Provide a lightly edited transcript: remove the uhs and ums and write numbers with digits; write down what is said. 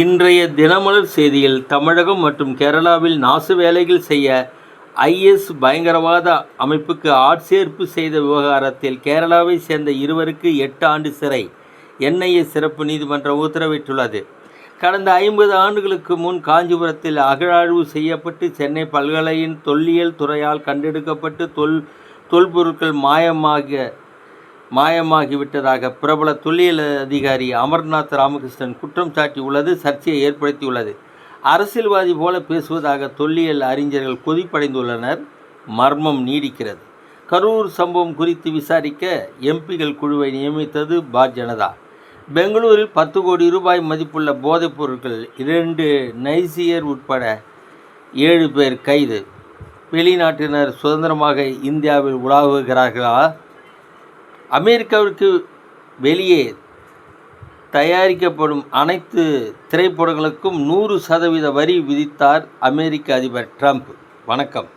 இன்றைய தினமலர் செய்தியில் தமிழகம் மற்றும் கேரளாவில் நாசு வேலைகள் செய்ய ஐஎஸ் பயங்கரவாத அமைப்புக்கு ஆட்சேர்ப்பு செய்த விவகாரத்தில் கேரளாவை சேர்ந்த இருவருக்கு 8 ஆண்டு சிறை என்ஐஏ சிறப்பு நீதிமன்றம் உத்தரவிட்டுள்ளது. கடந்த 50 ஆண்டுகளுக்கு முன் காஞ்சிபுரத்தில் அகழாய்வு செய்யப்பட்டு சென்னை பல்கலையின் தொல்லியல் துறையால் கண்டெடுக்கப்பட்டு தொல்பொருட்கள் மாயமாகிவிட்டதாக பிரபல தொல்லியல் அதிகாரி அமர்நாத் ராமகிருஷ்ணன் குற்றம் சாட்டியுள்ளது சர்ச்சையை ஏற்படுத்தியுள்ளது. அரசியல்வாதி போல பேசுவதாக தொல்லியல் அறிஞர்கள் கொதிப்படைந்துள்ளனர். மர்மம் நீடிக்கிறது. கரூர் சம்பவம் குறித்து விசாரிக்க எம்பிகள் குழுவை நியமித்தது பாஜக. பெங்களூரில் 10 கோடி ரூபாய் மதிப்புள்ள போதைப் பொருட்கள் 2 நைசியர் உட்பட 7 பேர் கைது. வெளிநாட்டினர் சுதந்திரமாக இந்தியாவில் உலாவுகிறார்களா? அமெரிக்காவிற்கு வெளியே தயாரிக்கப்படும் அனைத்து திரைப்படங்களுக்கும் 100% வரி விதித்தார் அமெரிக்க அதிபர் ட்ரம்ப். வணக்கம்.